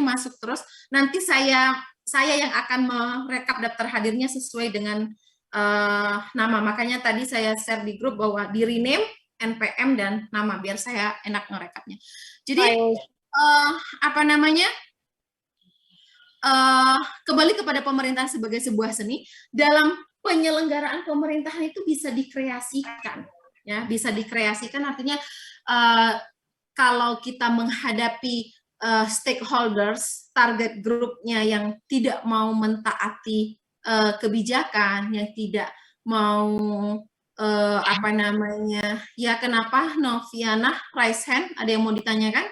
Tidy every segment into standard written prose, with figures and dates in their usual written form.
masuk terus. Nanti saya yang akan merekap daftar hadirnya sesuai dengan nama. Makanya tadi saya share di grup bahwa di rename, NPM, dan nama, biar saya enak ngerekapnya. Jadi apa namanya, kembali kepada pemerintahan sebagai sebuah seni, dalam penyelenggaraan pemerintahan itu bisa dikreasikan, ya, bisa dikreasikan. Artinya kalau kita menghadapi stakeholders, target grupnya yang tidak mau mentaati kebijakan, yang tidak mau apa namanya, ya, kenapa Noviana raise hand, ada yang mau ditanyakan?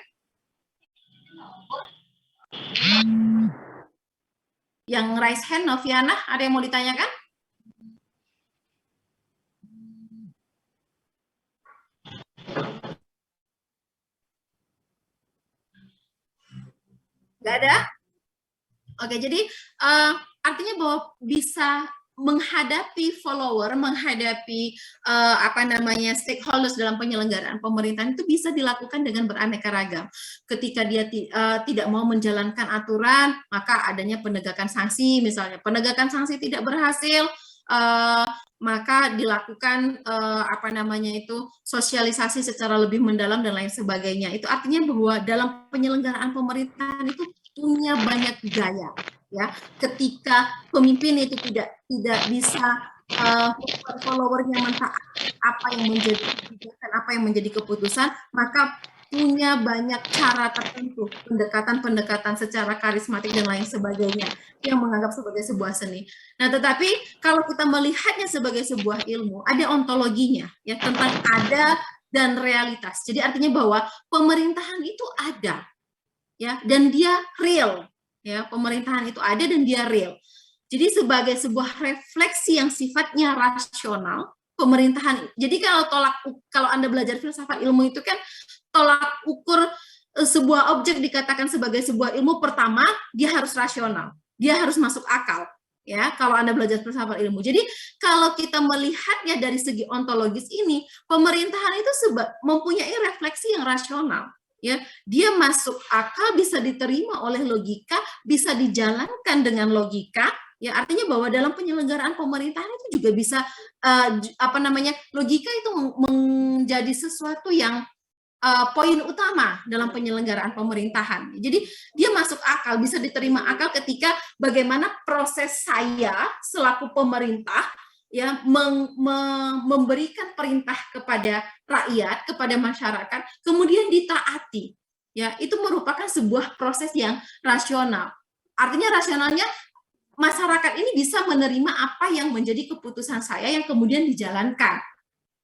Yang raise hand, Noviana, ada yang mau ditanyakan? Nggak ada? Oke, jadi artinya bahwa bisa menghadapi follower, menghadapi apa namanya, stakeholders dalam penyelenggaraan pemerintahan itu bisa dilakukan dengan beraneka ragam. Ketika dia tidak mau menjalankan aturan, maka adanya penegakan sanksi. Misalnya penegakan sanksi tidak berhasil, maka dilakukan apa namanya itu, sosialisasi secara lebih mendalam dan lain sebagainya. Itu artinya bahwa dalam penyelenggaraan pemerintahan itu punya banyak gaya, ya. Ketika pemimpin itu tidak bisa followernya mentaati apa yang menjadi kebijakan, apa yang menjadi keputusan, maka punya banyak cara tertentu, pendekatan-pendekatan secara karismatik dan lain sebagainya yang menganggap sebagai sebuah seni. Nah, tetapi kalau kita melihatnya sebagai sebuah ilmu, ada ontologinya, ya, tentang ada dan realitas. Jadi artinya bahwa pemerintahan itu ada, ya, dan dia real, ya, pemerintahan itu ada dan dia real. Jadi sebagai sebuah refleksi yang sifatnya rasional, pemerintahan. Jadi kalau Anda belajar filsafat ilmu itu kan tolak ukur sebuah objek dikatakan sebagai sebuah ilmu, pertama dia harus rasional, dia harus masuk akal, ya, kalau Anda belajar filsafat ilmu. Jadi kalau kita melihatnya dari segi ontologis ini, pemerintahan itu mempunyai refleksi yang rasional, ya, dia masuk akal, bisa diterima oleh logika, bisa dijalankan dengan logika, ya, artinya bahwa dalam penyelenggaraan pemerintahan itu juga bisa apa namanya, logika itu menjadi sesuatu yang poin utama dalam penyelenggaraan pemerintahan. Jadi dia masuk akal, bisa diterima akal ketika bagaimana proses saya selaku pemerintah, ya, memberikan perintah kepada rakyat, kepada masyarakat, kemudian ditaati, ya, itu merupakan sebuah proses yang rasional. Artinya rasionalnya masyarakat ini bisa menerima apa yang menjadi keputusan saya yang kemudian dijalankan,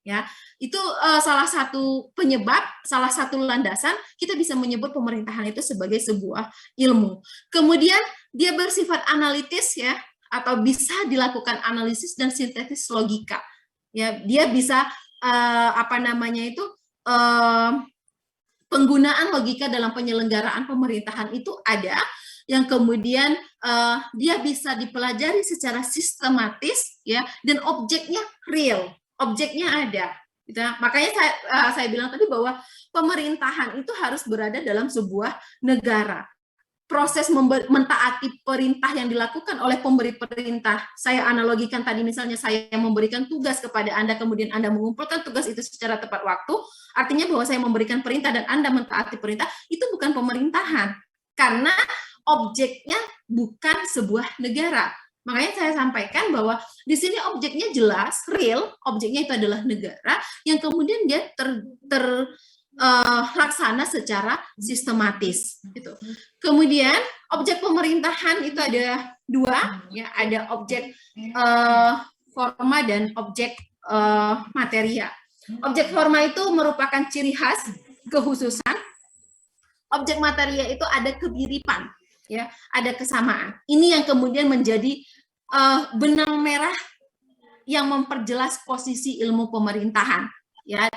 ya. Itu salah satu penyebab, salah satu landasan kita bisa menyebut pemerintahan itu sebagai sebuah ilmu. Kemudian dia bersifat analitis, ya, atau bisa dilakukan analisis dan sintesis logika, ya. Dia bisa apa namanya itu, penggunaan logika dalam penyelenggaraan pemerintahan itu ada, yang kemudian dia bisa dipelajari secara sistematis, ya, dan objeknya real, objeknya ada. Gitu. Makanya saya bilang tadi bahwa pemerintahan itu harus berada dalam sebuah negara. Proses mentaati perintah yang dilakukan oleh pemberi perintah, saya analogikan tadi, misalnya saya memberikan tugas kepada Anda, kemudian Anda mengumpulkan tugas itu secara tepat waktu, artinya bahwa saya memberikan perintah dan Anda mentaati perintah, itu bukan pemerintahan, karena objeknya bukan sebuah negara. Makanya saya sampaikan bahwa di sini objeknya jelas, real, objeknya itu adalah negara, yang kemudian dia terlaksana secara sistematis. Gitu. Kemudian objek pemerintahan itu ada dua, ya, ada objek forma dan objek materia. Objek forma itu merupakan ciri khas, kekhususan. Objek materia itu ada kebiripan, ya, ada kesamaan. Ini yang kemudian menjadi benang merah yang memperjelas posisi ilmu pemerintahan, ya,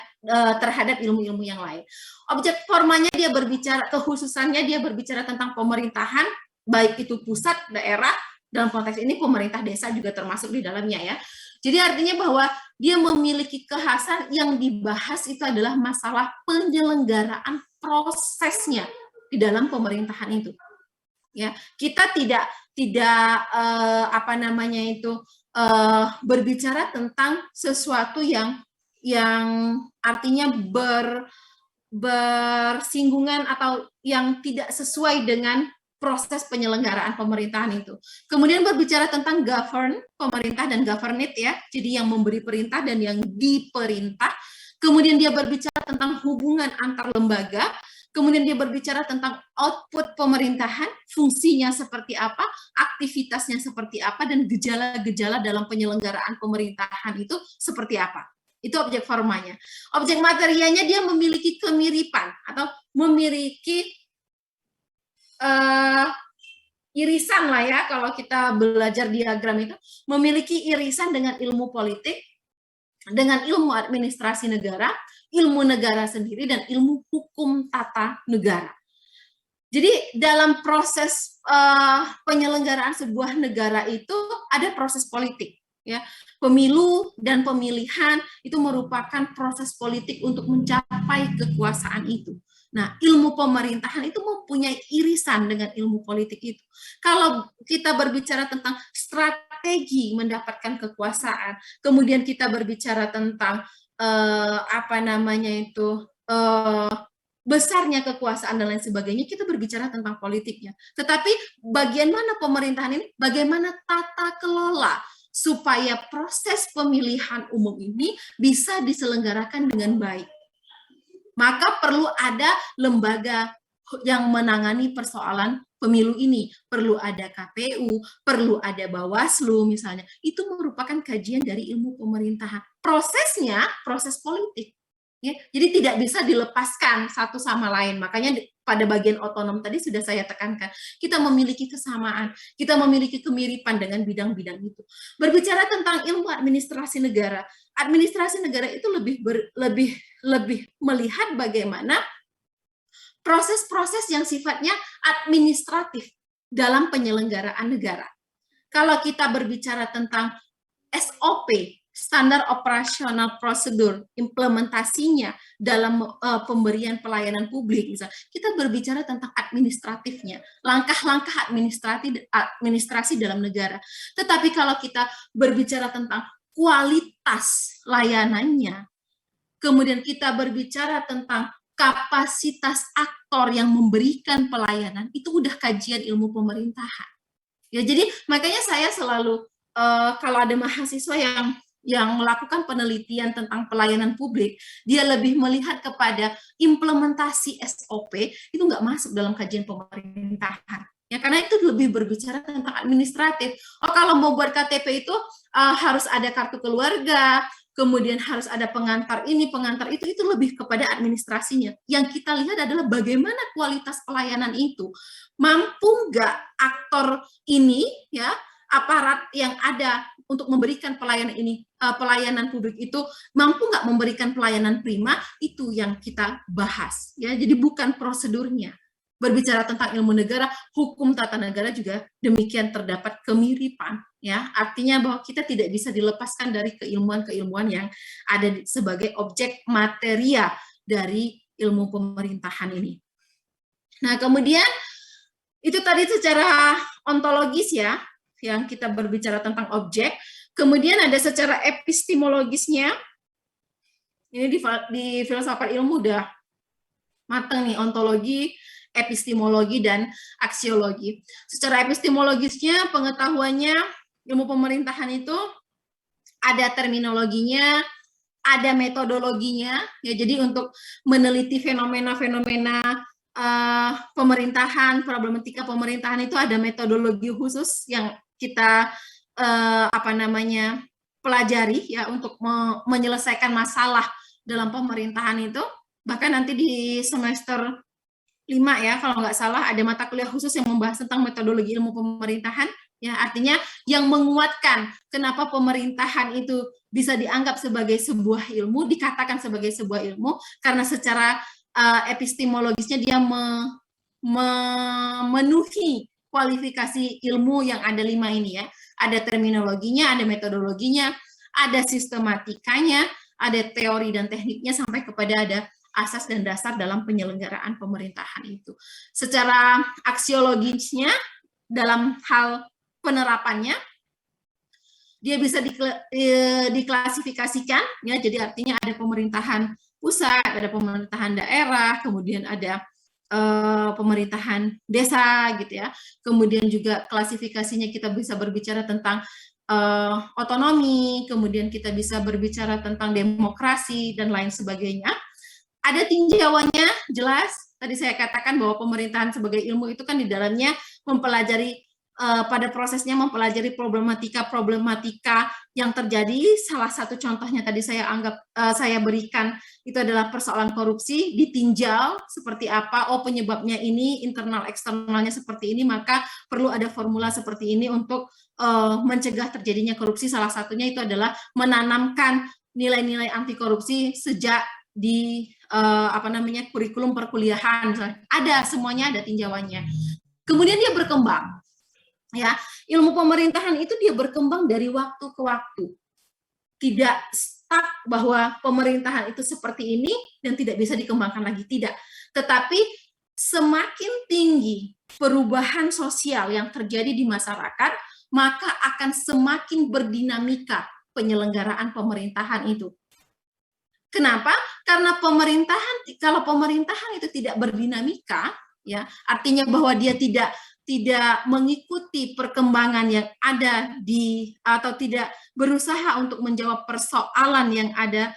terhadap ilmu-ilmu yang lain. Objek formanya dia berbicara, kekhususannya dia berbicara tentang pemerintahan, baik itu pusat, daerah, dalam konteks ini pemerintah desa juga termasuk di dalamnya, ya. Jadi artinya bahwa dia memiliki kekhasan, yang dibahas itu adalah masalah penyelenggaraan prosesnya di dalam pemerintahan itu. Ya, kita tidak apa namanya itu berbicara tentang sesuatu yang artinya bersinggungan atau yang tidak sesuai dengan proses penyelenggaraan pemerintahan itu. Kemudian berbicara tentang govern, pemerintah dan governate ya, jadi yang memberi perintah dan yang diperintah. Kemudian dia berbicara tentang hubungan antar lembaga, kemudian dia berbicara tentang output pemerintahan, fungsinya seperti apa, aktivitasnya seperti apa, dan gejala-gejala dalam penyelenggaraan pemerintahan itu seperti apa. Itu objek formanya. Objek materianya dia memiliki kemiripan atau memiliki irisan lah ya, kalau kita belajar diagram itu, memiliki irisan dengan ilmu politik, dengan ilmu administrasi negara, ilmu negara sendiri, dan ilmu hukum tata negara. Jadi dalam proses penyelenggaraan sebuah negara itu ada proses politik. Ya, pemilu dan pemilihan itu merupakan proses politik untuk mencapai kekuasaan itu. Nah, ilmu pemerintahan itu mempunyai irisan dengan ilmu politik itu. Kalau kita berbicara tentang strategi mendapatkan kekuasaan, kemudian kita berbicara tentang apa namanya itu besarnya kekuasaan dan lain sebagainya, kita berbicara tentang politiknya. Tetapi bagian mana pemerintahan ini? Bagaimana tata kelola supaya proses pemilihan umum ini bisa diselenggarakan dengan baik. Maka perlu ada lembaga yang menangani persoalan pemilu ini. Perlu ada KPU, perlu ada Bawaslu misalnya. Itu merupakan kajian dari ilmu pemerintahan. Prosesnya, proses politik. Ya, jadi tidak bisa dilepaskan satu sama lain. Makanya pada bagian otonom tadi sudah saya tekankan, kita memiliki kesamaan, kita memiliki kemiripan dengan bidang-bidang itu. Berbicara tentang ilmu administrasi negara itu lebih melihat bagaimana proses-proses yang sifatnya administratif dalam penyelenggaraan negara. Kalau kita berbicara tentang SOP, standar operasional prosedur, implementasinya dalam pemberian pelayanan publik, misalnya, kita berbicara tentang administratifnya, langkah-langkah administrasi dalam negara. Tetapi kalau kita berbicara tentang kualitas layanannya, kemudian kita berbicara tentang kapasitas aktor yang memberikan pelayanan, itu udah kajian ilmu pemerintahan. Ya, jadi makanya saya selalu kalau ada mahasiswa yang melakukan penelitian tentang pelayanan publik, dia lebih melihat kepada implementasi SOP, itu nggak masuk dalam kajian pemerintahan. Ya, karena itu lebih berbicara tentang administratif. Oh, kalau mau buat KTP itu harus ada kartu keluarga, kemudian harus ada pengantar ini, pengantar itu lebih kepada administrasinya. Yang kita lihat adalah bagaimana kualitas pelayanan itu. Mampu nggak aktor ini, ya, aparat yang ada untuk memberikan pelayanan ini, pelayanan publik itu mampu nggak memberikan pelayanan prima, itu yang kita bahas. Ya, jadi bukan prosedurnya. Berbicara tentang ilmu negara, hukum tata negara juga demikian terdapat kemiripan. Ya, artinya bahwa kita tidak bisa dilepaskan dari keilmuan-keilmuan yang ada sebagai objek materia dari ilmu pemerintahan ini. Nah, kemudian itu tadi secara ontologis ya, yang kita berbicara tentang objek. Kemudian ada secara epistemologisnya, ini di filsafat ilmu udah matang nih, ontologi, epistemologi, dan aksiologi. Secara epistemologisnya, pengetahuannya, ilmu pemerintahan itu ada terminologinya, ada metodologinya, ya, jadi untuk meneliti fenomena-fenomena pemerintahan, problematika pemerintahan itu ada metodologi khusus yang kita pelajari ya untuk menyelesaikan masalah dalam pemerintahan itu. Bahkan nanti di semester 5 ya kalau nggak salah ada mata kuliah khusus yang membahas tentang metodologi ilmu pemerintahan, ya, artinya yang menguatkan kenapa pemerintahan itu bisa dianggap sebagai sebuah ilmu, dikatakan sebagai sebuah ilmu karena secara epistemologisnya dia memenuhi kualifikasi ilmu yang ada 5 ini ya. Ada terminologinya, ada metodologinya, ada sistematikanya, ada teori dan tekniknya, sampai kepada ada asas dan dasar dalam penyelenggaraan pemerintahan itu. Secara aksiologisnya, dalam hal penerapannya, dia bisa diklasifikasikan, ya. Jadi artinya ada pemerintahan pusat, ada pemerintahan daerah, kemudian ada pemerintahan desa, gitu ya. Kemudian juga klasifikasinya kita bisa berbicara tentang otonomi, kemudian kita bisa berbicara tentang demokrasi dan lain sebagainya. Ada tinjauannya, jelas. Tadi saya katakan bahwa pemerintahan sebagai ilmu itu kan di dalamnya mempelajari pada prosesnya mempelajari problematika yang terjadi. Salah satu contohnya tadi saya berikan itu adalah persoalan korupsi, ditinjau seperti apa, oh penyebabnya ini, internal eksternalnya seperti ini, maka perlu ada formula seperti ini untuk mencegah terjadinya korupsi. Salah satunya itu adalah menanamkan nilai-nilai anti korupsi sejak di kurikulum perkuliahan. Ada, semuanya ada tinjauannya. Kemudian dia berkembang. Ya, ilmu pemerintahan itu dia berkembang dari waktu ke waktu. Tidak stuck bahwa pemerintahan itu seperti ini dan tidak bisa dikembangkan lagi, tidak. Tetapi semakin tinggi perubahan sosial yang terjadi di masyarakat, maka akan semakin berdinamika penyelenggaraan pemerintahan itu. Kenapa? Karena kalau pemerintahan itu tidak berdinamika, ya, artinya bahwa dia tidak mengikuti perkembangan yang ada atau tidak berusaha untuk menjawab persoalan yang ada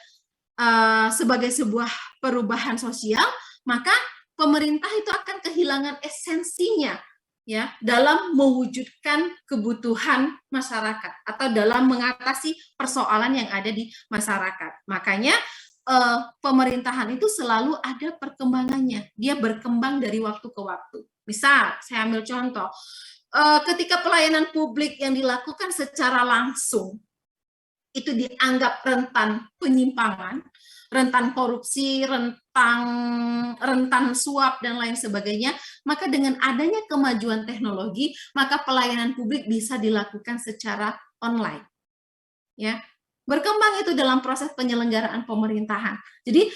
sebagai sebuah perubahan sosial, maka pemerintah itu akan kehilangan esensinya, ya, dalam mewujudkan kebutuhan masyarakat atau dalam mengatasi persoalan yang ada di masyarakat. Makanya pemerintahan itu selalu ada perkembangannya, dia berkembang dari waktu ke waktu. Misal, saya ambil contoh, ketika pelayanan publik yang dilakukan secara langsung, itu dianggap rentan penyimpangan, rentan korupsi, rentan suap, dan lain sebagainya, maka dengan adanya kemajuan teknologi, maka pelayanan publik bisa dilakukan secara online. Ya, berkembang itu dalam proses penyelenggaraan pemerintahan. Jadi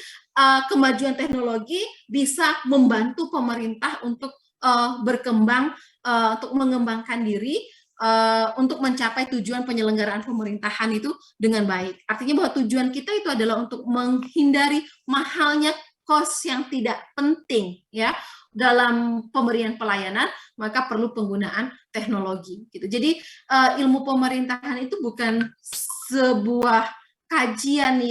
kemajuan teknologi bisa membantu pemerintah untuk berkembang, untuk mengembangkan diri, untuk mencapai tujuan penyelenggaraan pemerintahan itu dengan baik. Artinya bahwa tujuan kita itu adalah untuk menghindari mahalnya kos yang tidak penting, ya, dalam pemberian pelayanan, maka perlu penggunaan teknologi, gitu. Jadi ilmu pemerintahan itu bukan sebuah kajian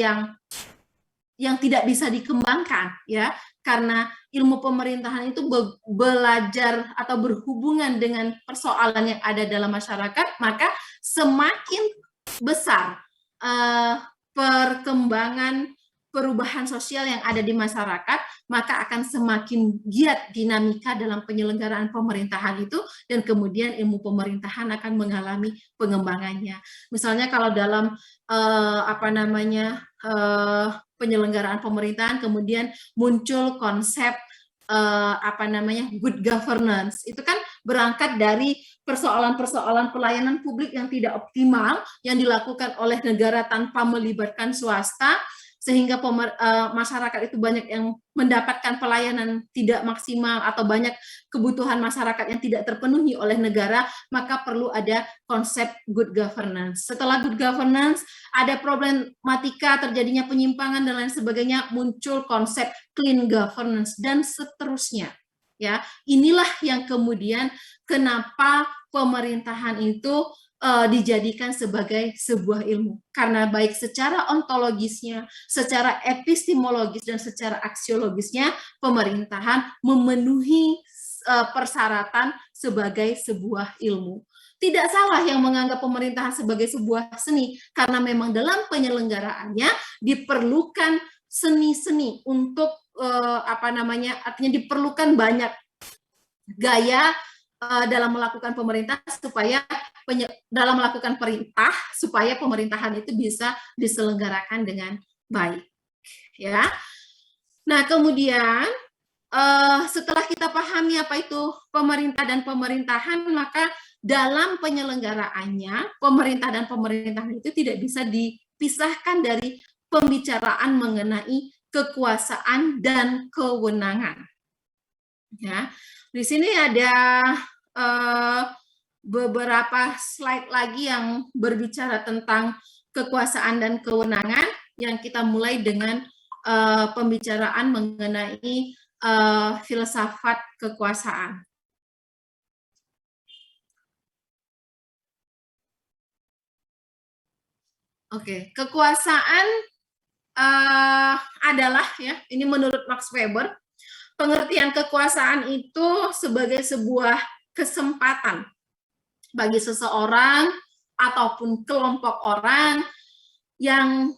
yang tidak bisa dikembangkan, ya, karena ilmu pemerintahan itu belajar atau berhubungan dengan persoalan yang ada dalam masyarakat, maka semakin besar perkembangan perubahan sosial yang ada di masyarakat, maka akan semakin giat dinamika dalam penyelenggaraan pemerintahan itu, dan kemudian ilmu pemerintahan akan mengalami pengembangannya. Misalnya kalau dalam penyelenggaraan pemerintahan kemudian muncul konsep good governance, itu kan berangkat dari persoalan-persoalan pelayanan publik yang tidak optimal yang dilakukan oleh negara tanpa melibatkan swasta, sehingga masyarakat itu banyak yang mendapatkan pelayanan tidak maksimal atau banyak kebutuhan masyarakat yang tidak terpenuhi oleh negara, maka perlu ada konsep good governance. Setelah good governance, ada problematika terjadinya penyimpangan dan lain sebagainya, muncul konsep clean governance dan seterusnya. Ya, inilah yang kemudian kenapa pemerintahan itu dijadikan sebagai sebuah ilmu, karena baik secara ontologisnya, secara epistemologis, dan secara aksiologisnya pemerintahan memenuhi persyaratan sebagai sebuah ilmu. Tidak salah yang menganggap pemerintahan sebagai sebuah seni, karena memang dalam penyelenggaraannya diperlukan seni-seni untuk artinya diperlukan banyak gaya dalam melakukan pemerintahan dalam melakukan perintah supaya pemerintahan itu bisa diselenggarakan dengan baik, ya. Nah, kemudian setelah kita pahami apa itu pemerintah dan pemerintahan, maka dalam penyelenggaraannya pemerintah dan pemerintahan itu tidak bisa dipisahkan dari pembicaraan mengenai kekuasaan dan kewenangan. Ya, di sini ada beberapa slide lagi yang berbicara tentang kekuasaan dan kewenangan, yang kita mulai dengan pembicaraan mengenai filsafat kekuasaan. Oke, kekuasaan adalah, ya, ini menurut Max Weber, pengertian kekuasaan itu sebagai sebuah kesempatan bagi seseorang ataupun kelompok orang yang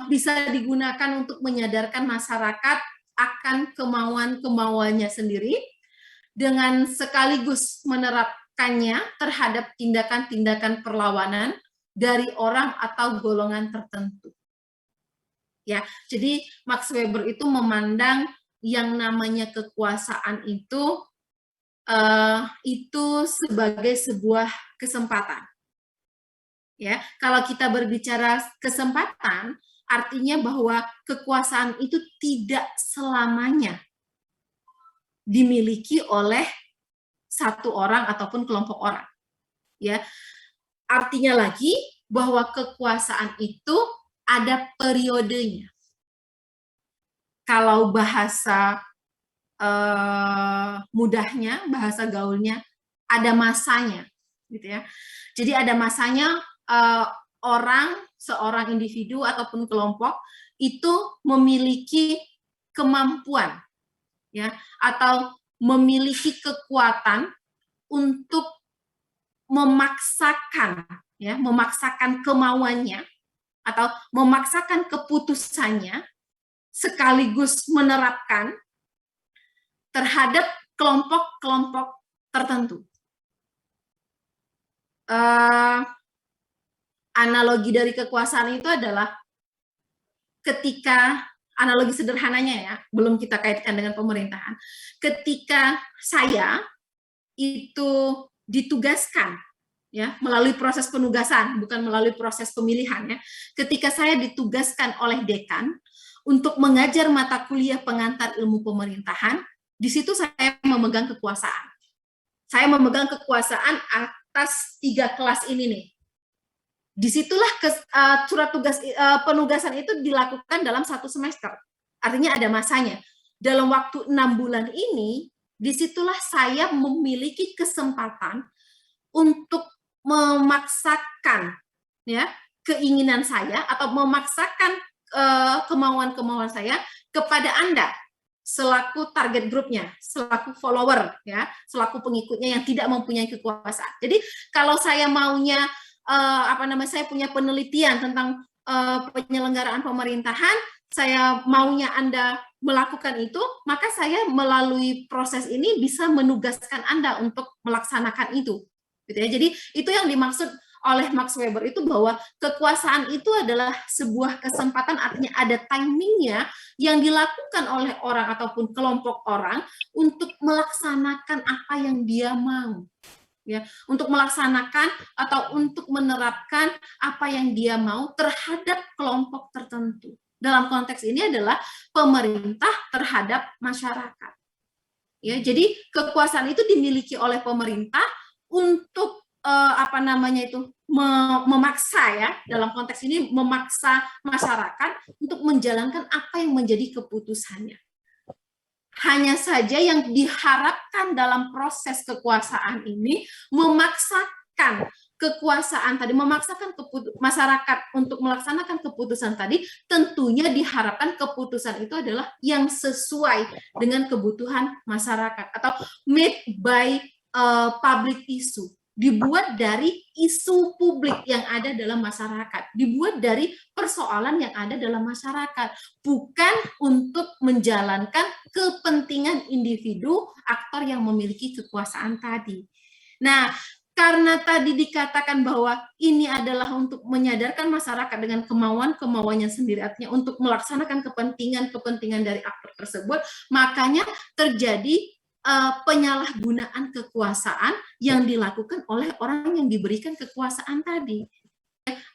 bisa digunakan untuk menyadarkan masyarakat akan kemauan-kemauannya sendiri, dengan sekaligus menerapkannya terhadap tindakan-tindakan perlawanan dari orang atau golongan tertentu. Ya, jadi Max Weber itu memandang yang namanya kekuasaan itu sebagai sebuah kesempatan. Ya, kalau kita berbicara kesempatan, artinya bahwa kekuasaan itu tidak selamanya dimiliki oleh satu orang ataupun kelompok orang. Ya, artinya lagi bahwa kekuasaan itu ada periodenya. Kalau bahasa mudahnya, bahasa gaulnya, ada masanya, gitu ya. Jadi ada masanya seorang individu ataupun kelompok itu memiliki kemampuan, ya, atau memiliki kekuatan untuk memaksakan, ya, memaksakan kemauannya atau memaksakan keputusannya sekaligus menerapkan terhadap kelompok-kelompok tertentu. Analogi dari kekuasaan itu adalah ketika, analogi sederhananya ya, belum kita kaitkan dengan pemerintahan, ketika saya itu ditugaskan, ya, melalui proses penugasan, bukan melalui proses pemilihan, ya, ketika saya ditugaskan oleh dekan untuk mengajar mata kuliah pengantar ilmu pemerintahan, di situ saya memegang kekuasaan. Saya memegang kekuasaan atas 3 kelas ini nih. Disitulah surat tugas penugasan itu dilakukan dalam 1 semester. Artinya ada masanya. Dalam waktu 6 bulan ini, disitulah saya memiliki kesempatan untuk memaksakan, ya, keinginan saya atau memaksakan kemauan-kemauan saya kepada Anda selaku target grupnya, selaku follower, ya, selaku pengikutnya yang tidak mempunyai kekuasaan. Jadi kalau saya maunya saya punya penelitian tentang penyelenggaraan pemerintahan, saya maunya Anda melakukan itu, maka saya melalui proses ini bisa menugaskan Anda untuk melaksanakan itu. Gitu ya. Jadi itu yang dimaksud oleh Max Weber itu, bahwa kekuasaan itu adalah sebuah kesempatan, artinya ada timingnya yang dilakukan oleh orang ataupun kelompok orang untuk melaksanakan apa yang dia mau. Ya, untuk melaksanakan atau untuk menerapkan apa yang dia mau terhadap kelompok tertentu. Dalam konteks ini adalah pemerintah terhadap masyarakat. Ya, jadi kekuasaan itu dimiliki oleh pemerintah untuk memaksa, ya, dalam konteks ini memaksa masyarakat untuk menjalankan apa yang menjadi keputusannya. Hanya saja yang diharapkan dalam proses kekuasaan ini memaksakan kekuasaan tadi, memaksakan masyarakat untuk melaksanakan keputusan tadi, tentunya diharapkan keputusan itu adalah yang sesuai dengan kebutuhan masyarakat atau made by public issue, dibuat dari isu publik yang ada dalam masyarakat, dibuat dari persoalan yang ada dalam masyarakat, bukan untuk menjalankan kepentingan individu aktor yang memiliki kekuasaan tadi. Nah, karena tadi dikatakan bahwa ini adalah untuk menyadarkan masyarakat dengan kemauan-kemauannya sendiri, artinya untuk melaksanakan kepentingan-kepentingan dari aktor tersebut, makanya terjadi penyalahgunaan kekuasaan yang dilakukan oleh orang yang diberikan kekuasaan tadi.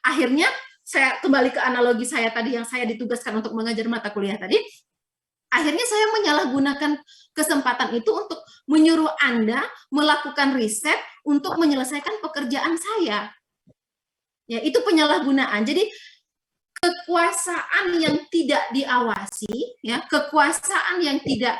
Akhirnya saya kembali ke analogi saya tadi yang saya ditugaskan untuk mengajar mata kuliah tadi. Akhirnya saya menyalahgunakan kesempatan itu untuk menyuruh Anda melakukan riset untuk menyelesaikan pekerjaan saya. Ya, itu penyalahgunaan. Jadi kekuasaan yang tidak diawasi, ya, kekuasaan yang tidak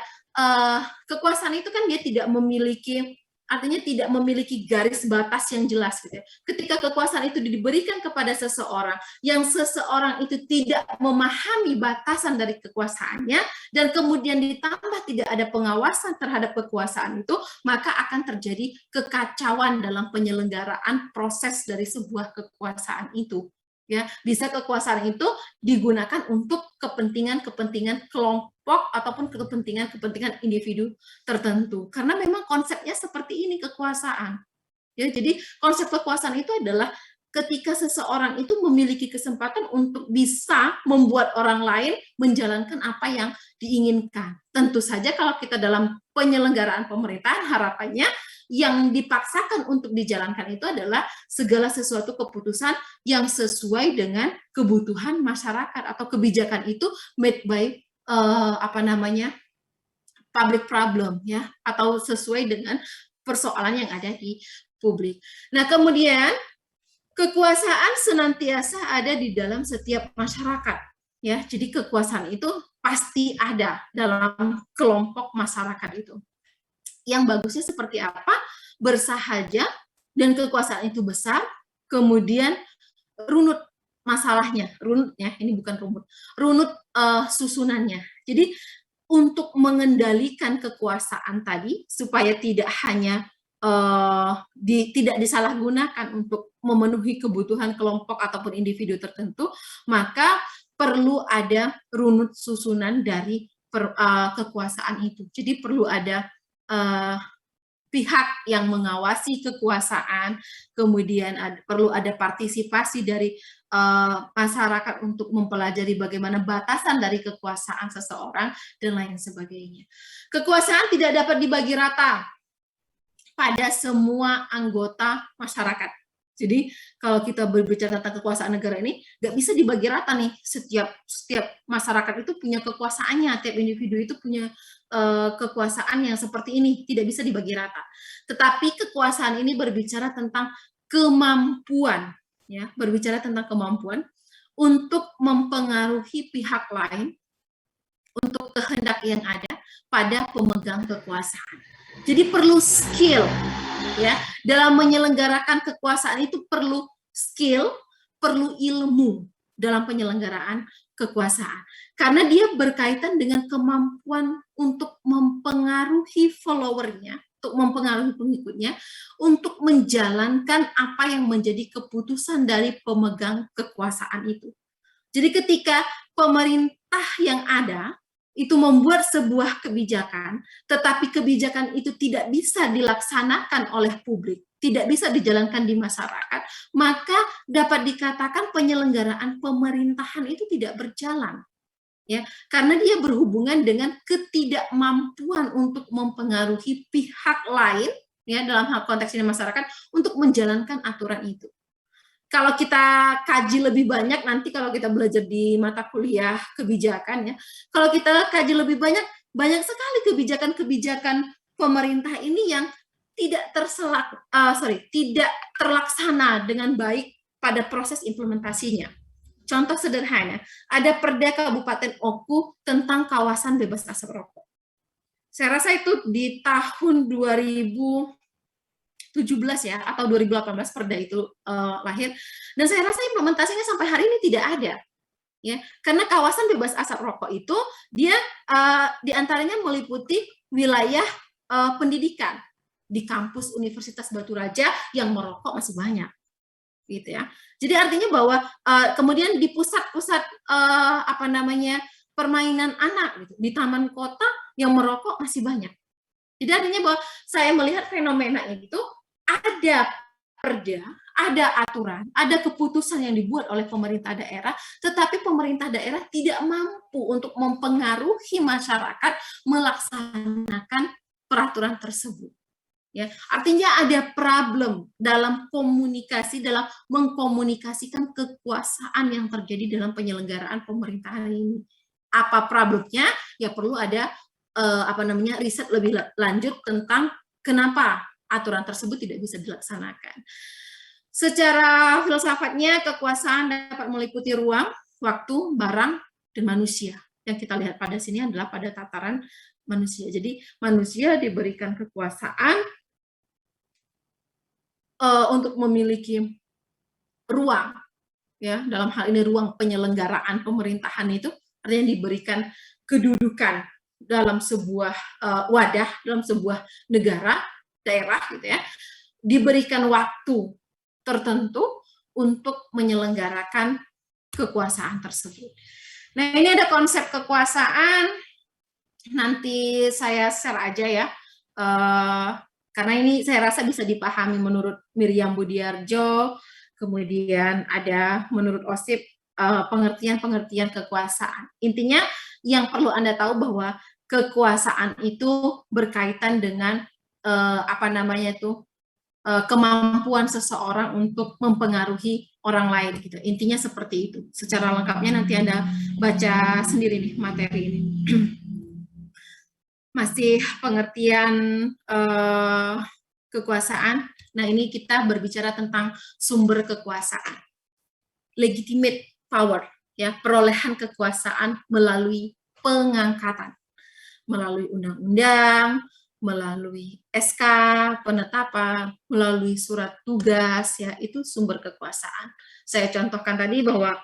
kekuasaan itu kan dia tidak memiliki, artinya tidak memiliki garis batas yang jelas gitu ya. Ketika kekuasaan itu diberikan kepada seseorang yang seseorang itu tidak memahami batasan dari kekuasaannya dan kemudian ditambah tidak ada pengawasan terhadap kekuasaan itu, maka akan terjadi kekacauan dalam penyelenggaraan proses dari sebuah kekuasaan itu. Ya, bisa kekuasaan itu digunakan untuk kepentingan-kepentingan kelompok ataupun kepentingan-kepentingan individu tertentu. Karena memang konsepnya seperti ini kekuasaan. Ya, jadi konsep kekuasaan itu adalah ketika seseorang itu memiliki kesempatan untuk bisa membuat orang lain menjalankan apa yang diinginkan. Tentu saja kalau kita dalam penyelenggaraan pemerintahan, harapannya yang dipaksakan untuk dijalankan itu adalah segala sesuatu keputusan yang sesuai dengan kebutuhan masyarakat atau kebijakan itu made by public problem, ya, atau sesuai dengan persoalan yang ada di publik. Nah, kemudian kekuasaan senantiasa ada di dalam setiap masyarakat, ya. Jadi kekuasaan itu pasti ada dalam kelompok masyarakat itu. Yang bagusnya seperti apa? Bersahaja dan kekuasaan itu besar, kemudian runut masalahnya, runutnya, ini bukan rumut, runut susunannya. Jadi untuk mengendalikan kekuasaan tadi supaya tidak hanya tidak disalahgunakan untuk memenuhi kebutuhan kelompok ataupun individu tertentu, maka perlu ada runut susunan dari kekuasaan itu. Jadi perlu ada pihak yang mengawasi kekuasaan, kemudian perlu ada partisipasi dari masyarakat untuk mempelajari bagaimana batasan dari kekuasaan seseorang, dan lain sebagainya. Kekuasaan tidak dapat dibagi rata pada semua anggota masyarakat. Jadi kalau kita berbicara tentang kekuasaan negara ini, nggak bisa dibagi rata nih. Setiap masyarakat itu punya kekuasaannya, tiap individu itu punya kekuasaan yang seperti ini, tidak bisa dibagi rata. Tetapi kekuasaan ini berbicara tentang kemampuan, ya, berbicara tentang kemampuan untuk mempengaruhi pihak lain untuk kehendak yang ada pada pemegang kekuasaan. Jadi perlu skill, ya, dalam menyelenggarakan kekuasaan itu perlu skill, perlu ilmu dalam penyelenggaraan kekuasaan. Karena dia berkaitan dengan kemampuan untuk mempengaruhi followernya, untuk mempengaruhi pengikutnya, untuk menjalankan apa yang menjadi keputusan dari pemegang kekuasaan itu. Jadi ketika pemerintah yang ada itu membuat sebuah kebijakan, tetapi kebijakan itu tidak bisa dilaksanakan oleh publik, tidak bisa dijalankan di masyarakat, maka dapat dikatakan penyelenggaraan pemerintahan itu tidak berjalan. Ya, karena dia berhubungan dengan ketidakmampuan untuk mempengaruhi pihak lain, ya, dalam hal konteks ini masyarakat, untuk menjalankan aturan itu. Kalau kita kaji lebih banyak, nanti kalau kita belajar di mata kuliah kebijakan, ya, kalau kita kaji lebih banyak, banyak sekali kebijakan-kebijakan pemerintah ini yang tidak tidak terlaksana dengan baik pada proses implementasinya. Contoh sederhana, ada Perda Kabupaten Oku tentang kawasan bebas asap rokok. Saya rasa itu di tahun 2017 ya, atau 2018 Perda itu lahir, dan saya rasa implementasinya sampai hari ini tidak ada, ya, karena kawasan bebas asap rokok itu dia diantaranya meliputi wilayah pendidikan di kampus Universitas Batu Raja yang merokok masih banyak, gitu ya. Jadi artinya bahwa kemudian di pusat-pusat permainan anak gitu, di taman kota yang merokok masih banyak. Jadi artinya bahwa saya melihat fenomena itu ada perda, ada aturan, ada keputusan yang dibuat oleh pemerintah daerah, tetapi pemerintah daerah tidak mampu untuk mempengaruhi masyarakat melaksanakan peraturan tersebut. Ya, artinya ada problem dalam komunikasi, dalam mengkomunikasikan kekuasaan yang terjadi dalam penyelenggaraan pemerintahan ini. apa problemnya, ya perlu ada riset lebih lanjut tentang kenapa aturan tersebut tidak bisa dilaksanakan. Secara filsafatnya, kekuasaan dapat meliputi ruang, waktu, barang, dan manusia. Yang kita lihat pada sini adalah pada tataran manusia. Jadi manusia diberikan kekuasaan untuk memiliki ruang, ya, dalam hal ini ruang penyelenggaraan pemerintahan itu artinya diberikan kedudukan dalam sebuah wadah, dalam sebuah negara, daerah gitu ya, diberikan waktu tertentu untuk menyelenggarakan kekuasaan tersebut. Nah, ini ada konsep kekuasaan, nanti saya share aja ya, karena ini saya rasa bisa dipahami menurut Miriam Budiarjo, kemudian ada menurut OSIP pengertian-pengertian kekuasaan. Intinya yang perlu Anda tahu bahwa kekuasaan itu berkaitan dengan kemampuan seseorang untuk mempengaruhi orang lain gitu. Intinya seperti itu. Secara lengkapnya nanti Anda baca sendiri nih materi ini. Masih pengertian kekuasaan. Nah, ini kita berbicara tentang sumber kekuasaan. Legitimate power, ya, perolehan kekuasaan melalui pengangkatan, melalui undang-undang, melalui SK, penetapan, melalui surat tugas, ya, itu sumber kekuasaan. Saya contohkan tadi bahwa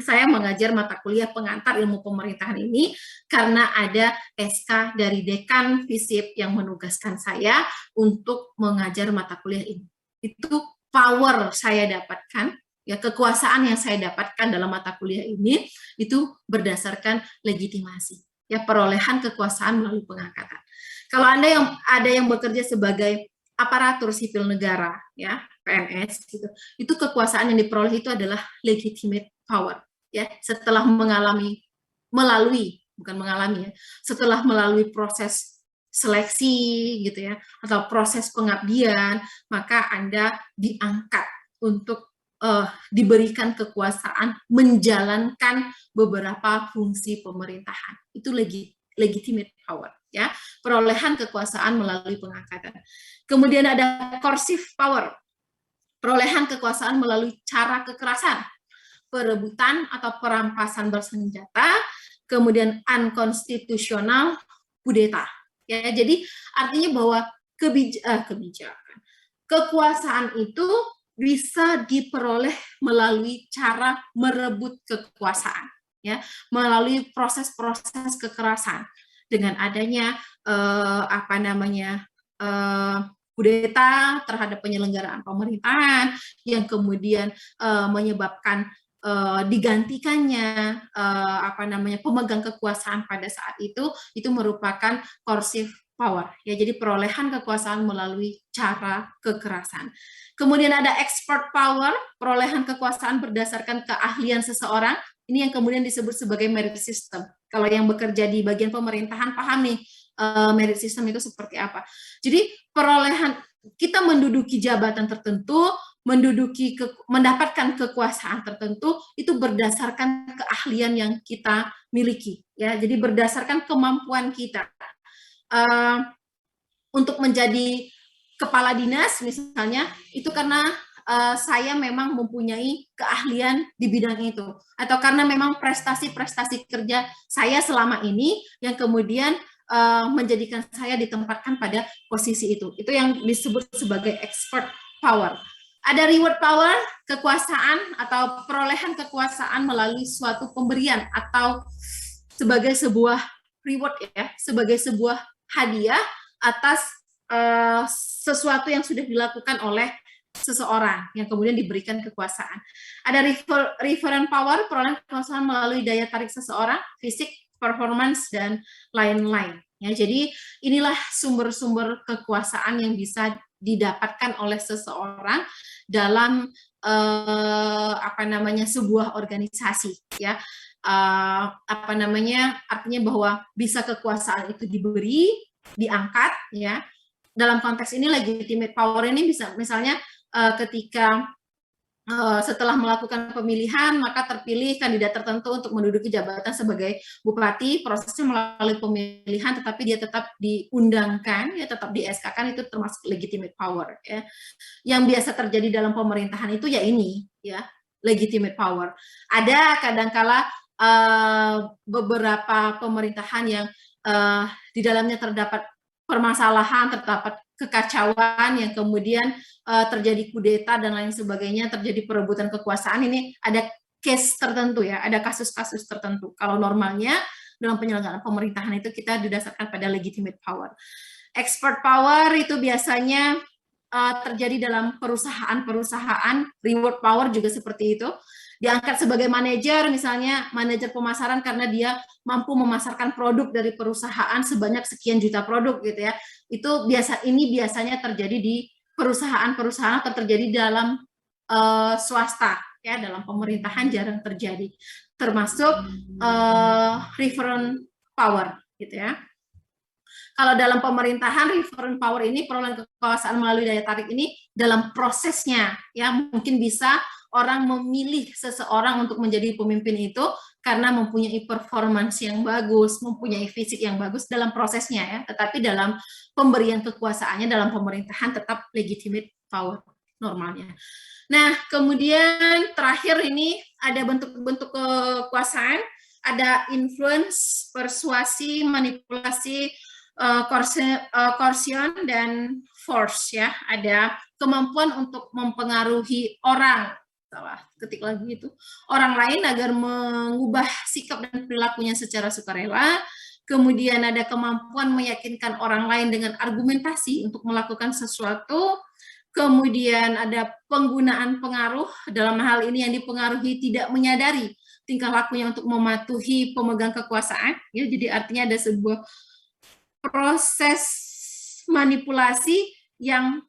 saya mengajar mata kuliah pengantar ilmu pemerintahan ini karena ada SK dari dekan FISIP yang menugaskan saya untuk mengajar mata kuliah ini. Itu power saya dapatkan, ya, kekuasaan yang saya dapatkan dalam mata kuliah ini itu berdasarkan legitimasi, ya, perolehan kekuasaan melalui pengangkatan. Kalau Anda ada yang bekerja sebagai aparatur sipil negara, ya, PNS gitu, itu kekuasaan yang diperoleh itu adalah legitimate power, ya, setelah setelah melalui proses seleksi gitu ya, atau proses pengabdian, maka Anda diangkat untuk diberikan kekuasaan menjalankan beberapa fungsi pemerintahan. Itu legitimate power, ya, perolehan kekuasaan melalui pengangkatan. Kemudian ada coercive power, perolehan kekuasaan melalui cara kekerasan, perebutan atau perampasan bersenjata, kemudian unconstitutional kudeta. Ya, jadi artinya bahwa kebijakan, kekuasaan itu bisa diperoleh melalui cara merebut kekuasaan, ya, melalui proses-proses kekerasan dengan adanya kudeta terhadap penyelenggaraan pemerintahan yang kemudian menyebabkan digantikannya pemegang kekuasaan pada saat itu merupakan coercive power, ya, jadi perolehan kekuasaan melalui cara kekerasan. Kemudian ada expert power, perolehan kekuasaan berdasarkan keahlian seseorang. Ini yang kemudian disebut sebagai merit system. Kalau yang bekerja di bagian pemerintahan paham nih merit system itu seperti apa. Jadi perolehan kita menduduki jabatan tertentu, mendapatkan kekuasaan tertentu itu berdasarkan keahlian yang kita miliki, ya. Jadi berdasarkan kemampuan kita. Untuk menjadi kepala dinas misalnya itu karena saya memang mempunyai keahlian di bidang itu, atau karena memang prestasi-prestasi kerja saya selama ini yang kemudian menjadikan saya ditempatkan pada posisi itu yang disebut sebagai expert power. Ada reward power, kekuasaan atau perolehan kekuasaan melalui suatu pemberian atau sebagai sebuah reward, ya, sebagai sebuah hadiah atas sesuatu yang sudah dilakukan oleh seseorang yang kemudian diberikan kekuasaan. Ada referent power, perolehan kekuasaan melalui daya tarik seseorang, fisik, performance, dan lain-lain. Ya, jadi inilah sumber-sumber kekuasaan yang bisa didapatkan oleh seseorang dalam sebuah organisasi, ya. Artinya bahwa bisa kekuasaan itu diberi, diangkat, ya. Dalam konteks ini legitimate power ini bisa misalnya ketika setelah melakukan pemilihan, maka terpilih kandidat tertentu untuk menduduki jabatan sebagai bupati. Prosesnya melalui pemilihan, tetapi dia tetap diundangkan, ya tetap di SK-kan, itu termasuk legitimate power. Ya. Yang biasa terjadi dalam pemerintahan itu ya ini, ya legitimate power. Ada kadangkala beberapa pemerintahan yang di dalamnya terdapat permasalahan, terdapat kekacauan yang kemudian terjadi kudeta dan lain sebagainya, terjadi perebutan kekuasaan. Ini ada case tertentu, ya, ada kasus-kasus tertentu. Kalau normalnya dalam penyelenggaraan pemerintahan itu kita didasarkan pada legitimate power. Expert power itu biasanya terjadi dalam perusahaan-perusahaan. Reward power juga seperti itu. Diangkat sebagai manajer, misalnya manajer pemasaran, karena dia mampu memasarkan produk dari perusahaan sebanyak sekian juta produk, gitu ya. Itu biasanya terjadi di perusahaan-perusahaan, atau terjadi dalam swasta, ya, dalam pemerintahan jarang terjadi. Termasuk referent power, gitu ya. Kalau dalam pemerintahan, referent power ini, perolehan kekuasaan melalui daya tarik ini dalam prosesnya, ya, mungkin bisa orang memilih seseorang untuk menjadi pemimpin itu karena mempunyai performance yang bagus, mempunyai fisik yang bagus dalam prosesnya, ya. Tetapi dalam pemberian kekuasaannya dalam pemerintahan tetap legitimate power normalnya. Nah, kemudian terakhir ini ada bentuk-bentuk kekuasaan, ada influence, persuasi, manipulasi, coercion, dan force, ya. Ada kemampuan untuk mempengaruhi orang, ketik lagi itu, orang lain agar mengubah sikap dan perilakunya secara sukarela. Kemudian ada kemampuan meyakinkan orang lain dengan argumentasi untuk melakukan sesuatu. Kemudian ada penggunaan pengaruh, dalam hal ini yang dipengaruhi tidak menyadari tingkah lakunya untuk mematuhi pemegang kekuasaan, ya. Jadi artinya ada sebuah proses manipulasi yang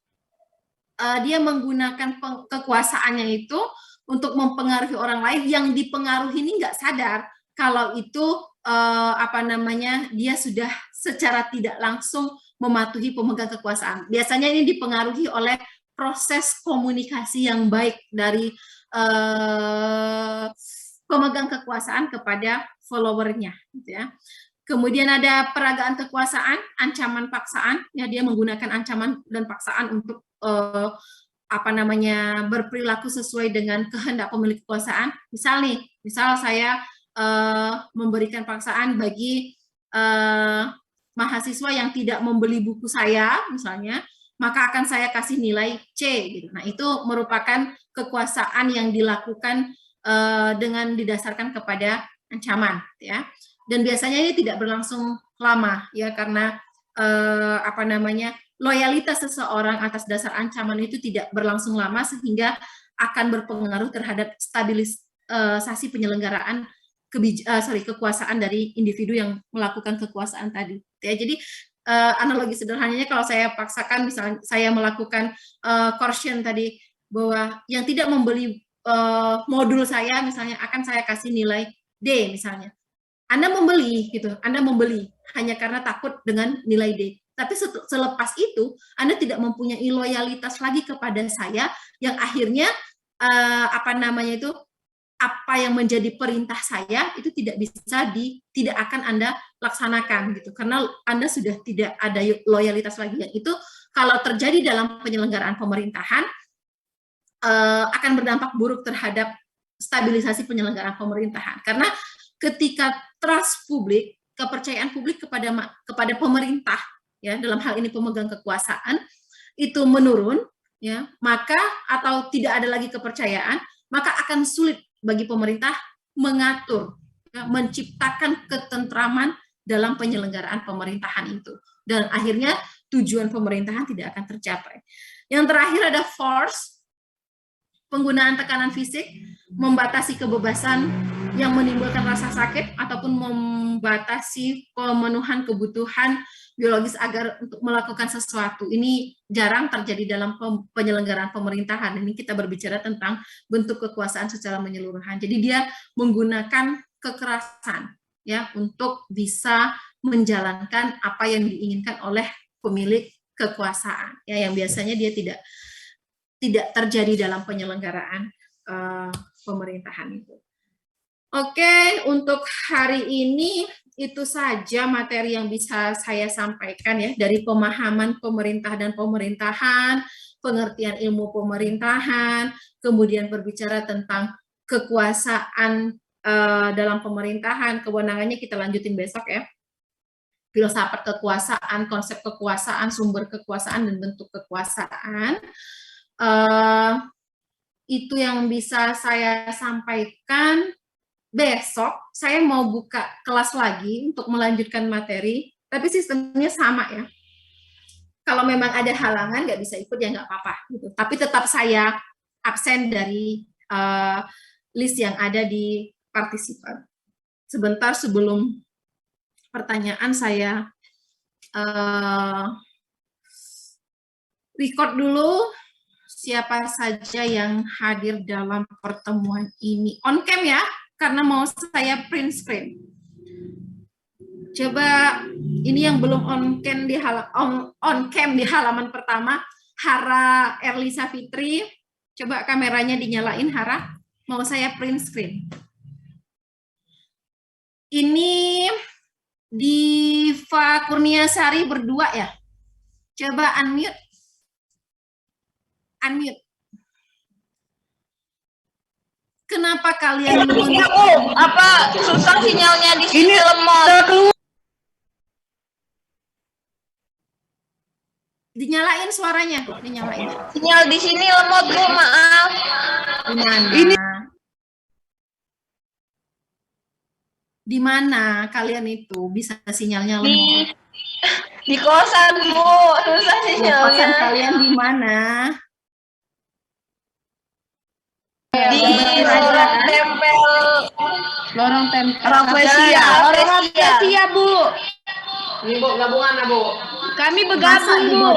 dia menggunakan kekuasaannya itu untuk mempengaruhi orang lain, yang dipengaruhi ini nggak sadar kalau itu dia sudah secara tidak langsung mematuhi pemegang kekuasaan. Biasanya ini dipengaruhi oleh proses komunikasi yang baik dari pemegang kekuasaan kepada followernya, gitu ya. Kemudian ada peragaan kekuasaan, ancaman paksaan, ya, dia menggunakan ancaman dan paksaan untuk berperilaku sesuai dengan kehendak pemilik kekuasaan. Misal saya memberikan paksaan bagi mahasiswa yang tidak membeli buku saya, misalnya, maka akan saya kasih nilai C, gitu. Nah, itu merupakan kekuasaan yang dilakukan dengan didasarkan kepada ancaman, ya. Dan biasanya ini tidak berlangsung lama, ya, karena loyalitas seseorang atas dasar ancaman itu tidak berlangsung lama, sehingga akan berpengaruh terhadap stabilisasi penyelenggaraan kekuasaan dari individu yang melakukan kekuasaan tadi, ya. Jadi analogi sederhananya, kalau saya paksakan, misalnya saya melakukan coercion tadi, bahwa yang tidak membeli modul saya, misalnya, akan saya kasih nilai D, misalnya. Anda membeli, gitu. Anda membeli hanya karena takut dengan nilai D. Tapi selepas itu, Anda tidak mempunyai loyalitas lagi kepada saya, yang akhirnya apa yang menjadi perintah saya itu tidak akan Anda laksanakan, gitu. Karena Anda sudah tidak ada loyalitas lagi. Yang itu kalau terjadi dalam penyelenggaraan pemerintahan akan berdampak buruk terhadap stabilisasi penyelenggaraan pemerintahan. Karena ketika trust publik, kepercayaan publik kepada pemerintah, ya, dalam hal ini pemegang kekuasaan, itu menurun, ya, maka, atau tidak ada lagi kepercayaan, maka akan sulit bagi pemerintah mengatur, ya, menciptakan ketentraman dalam penyelenggaraan pemerintahan itu, dan akhirnya tujuan pemerintahan tidak akan tercapai. Yang terakhir ada force, penggunaan tekanan fisik, membatasi kebebasan yang menimbulkan rasa sakit, ataupun membatasi pemenuhan kebutuhan biologis agar untuk melakukan sesuatu. Ini jarang terjadi dalam penyelenggaraan pemerintahan. Ini kita berbicara tentang bentuk kekuasaan secara menyeluruhan. Jadi dia menggunakan kekerasan, ya, untuk bisa menjalankan apa yang diinginkan oleh pemilik kekuasaan, ya, yang biasanya dia tidak terjadi dalam penyelenggaraan pemerintahan itu. Oke, untuk hari ini itu saja materi yang bisa saya sampaikan ya, dari pemahaman pemerintah dan pemerintahan, pengertian ilmu pemerintahan, kemudian berbicara tentang kekuasaan dalam pemerintahan. Kewenangannya kita lanjutin besok ya. Filsafat kekuasaan, konsep kekuasaan, sumber kekuasaan, dan bentuk kekuasaan. Itu yang bisa saya sampaikan. Besok saya mau buka kelas lagi untuk melanjutkan materi, tapi sistemnya sama ya. Kalau memang ada halangan nggak bisa ikut ya nggak apa-apa gitu. Tapi tetap saya absen dari list yang ada di partisipan. Sebentar sebelum pertanyaan saya record dulu siapa saja yang hadir dalam pertemuan ini. On cam ya, karena mau saya print screen. Coba ini yang belum on cam di halaman pertama, Hara Erlisa Fitri. Coba kameranya dinyalain, Hara. Mau saya print screen. Ini Diva Kurniasari berdua ya. Coba unmute. Unmute. Kenapa kalian apa susah sinyalnya di sini lemot? Dinyalain suaranya, dinyalain. Sinyal di sini lemot, Bu, maaf. Ini di mana kalian itu bisa sinyalnya lemot? Di kosan, Bu, susah sinyalnya. Kosan kalian di mana? Di lorong tempel. Lorong tempel. Rafflesia, Bu. Ini Bu, gabungan ya, Bu. Kami bergabung, Bu.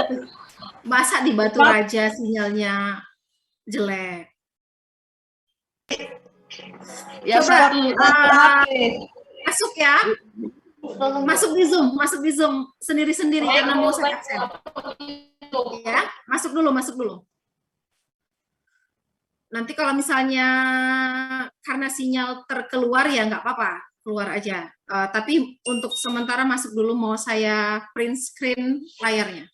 Masa di Batu Raja sinyalnya jelek? Ya, coba masuk ya. Masuk di Zoom sendiri-sendiri karena mau saya absen. Ya, masuk dulu. Nanti kalau misalnya karena sinyal terkeluar ya nggak apa-apa, keluar aja. Tapi untuk sementara masuk dulu, mau saya print screen layarnya.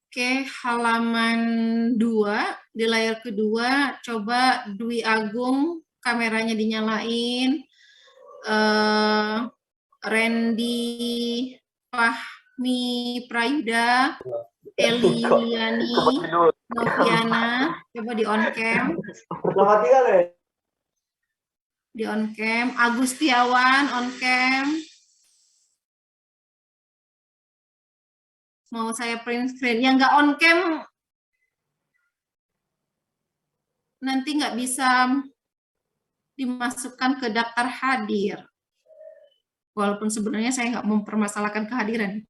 Oke, halaman 2 di layar kedua, coba Dwi Agung kameranya dinyalain. Randy Fahmi Prayuda, Eli Yuliani, Noviana, coba di on cam. Di on cam, Agustiawan on cam. Mau saya print screen. Yang nggak on cam nanti nggak bisa dimasukkan ke daftar hadir. Walaupun sebenarnya saya nggak mempermasalahkan kehadiran.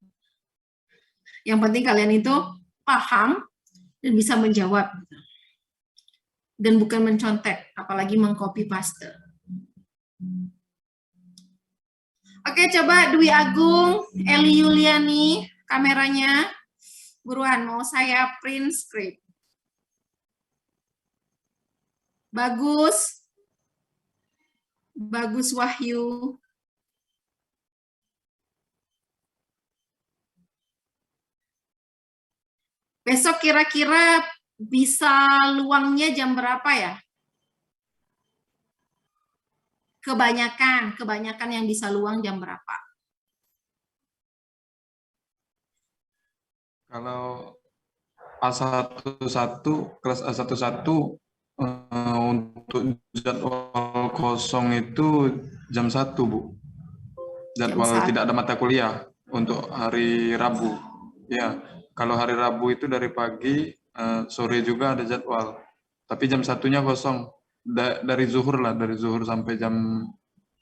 Yang penting kalian itu paham dan bisa menjawab. Dan bukan mencontek, apalagi mengcopy paste. Oke, coba Dwi Agung, Eli Yuliani, kameranya. Buruan, mau saya print screen. Bagus. Bagus Wahyu. Besok kira-kira bisa luangnya jam berapa ya? Kebanyakan yang bisa luang jam berapa? Kalau A11, kelas A11 untuk jadwal kosong itu jam 1, Bu. jadwal tidak ada mata kuliah untuk hari Rabu. Ya, kalau hari Rabu itu dari pagi, sore juga ada jadwal. Tapi jam 1-nya kosong. Dari zuhur lah, dari zuhur sampai jam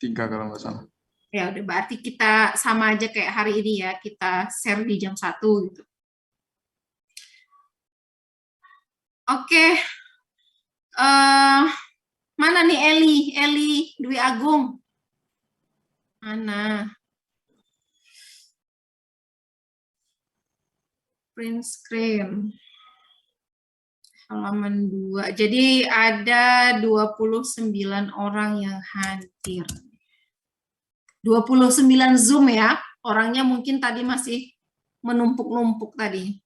3 kalau nggak salah. Ya udah, berarti kita sama aja kayak hari ini ya, kita share di jam 1 gitu. Oke. Mana nih Eli Dwi Agung? Mana? Print screen. Halaman 2. Jadi ada 29 orang yang hadir. 29 Zoom ya. Orangnya mungkin tadi masih menumpuk-numpuk tadi.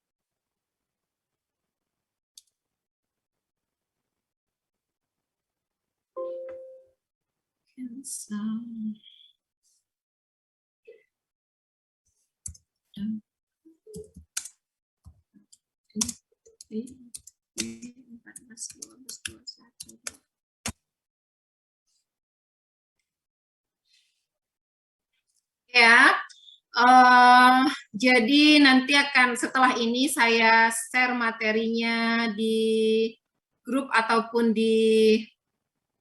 Ya, jadi nanti akan setelah ini saya share materinya di grup ataupun di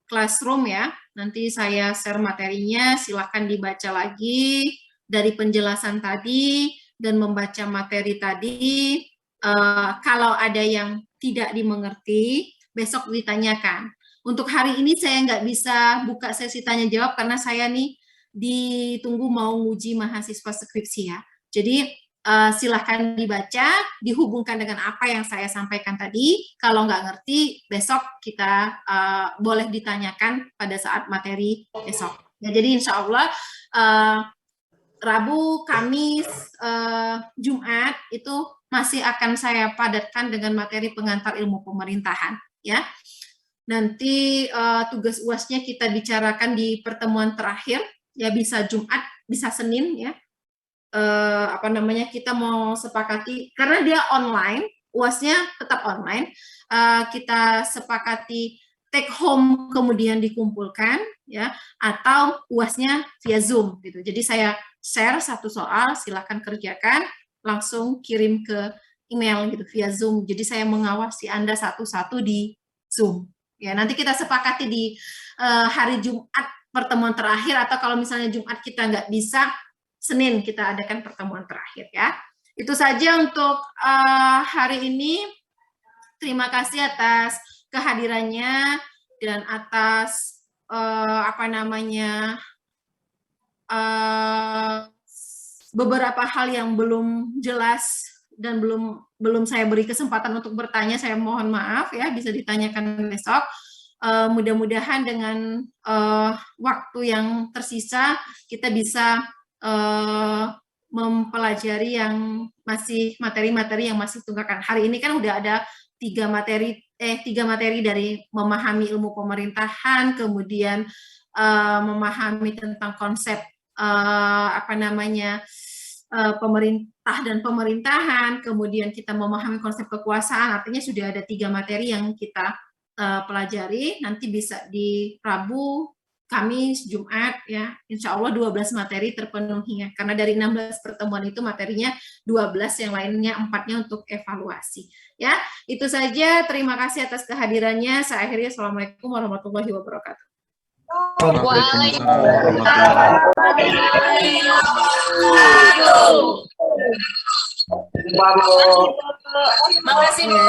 classroom ya. Nanti saya share materinya, silakan dibaca lagi dari penjelasan tadi dan membaca materi tadi. Kalau ada yang tidak dimengerti, besok ditanyakan. Untuk hari ini saya nggak bisa buka sesi tanya jawab karena saya nih ditunggu mau nguji mahasiswa skripsi ya. Jadi silahkan dibaca, dihubungkan dengan apa yang saya sampaikan tadi. Kalau nggak ngerti, besok kita boleh ditanyakan pada saat materi besok. Ya, jadi insya Allah Rabu, Kamis, Jumat itu masih akan saya padatkan dengan materi pengantar ilmu pemerintahan. Ya, nanti tugas UASnya kita bicarakan di pertemuan terakhir. Ya, bisa Jumat, bisa Senin ya. Kita mau sepakati karena dia online, UASnya tetap online, kita sepakati take home kemudian dikumpulkan ya, atau UASnya via Zoom gitu. Jadi saya share satu soal, silakan kerjakan, langsung kirim ke email gitu via Zoom. Jadi saya mengawasi Anda satu-satu di Zoom. Ya, nanti kita sepakati di hari Jumat pertemuan terakhir, atau kalau misalnya Jumat kita nggak bisa, Senin kita adakan pertemuan terakhir ya. Itu saja untuk hari ini. Terima kasih atas kehadirannya dan atas beberapa hal yang belum jelas dan belum saya beri kesempatan untuk bertanya. Saya mohon maaf ya, bisa ditanyakan besok. Mudah-mudahan dengan waktu yang tersisa kita bisa mempelajari yang masih materi-materi yang masih tunggakan. Hari ini kan udah ada tiga materi dari memahami ilmu pemerintahan, kemudian memahami tentang konsep pemerintah dan pemerintahan, kemudian kita memahami konsep kekuasaan. Artinya sudah ada 3 materi yang kita pelajari. Nanti bisa di Rabu, Kamis, Jumat ya, insya Allah 12 materi terpenuhi ya. Karena dari 16 pertemuan itu materinya 12, yang lainnya 4-nya untuk evaluasi. Ya, itu saja. Terima kasih atas kehadirannya. Saya akhiri. Assalamualaikum warahmatullahi wabarakatuh. Waalaikumsalam. Terima kasih, Bu.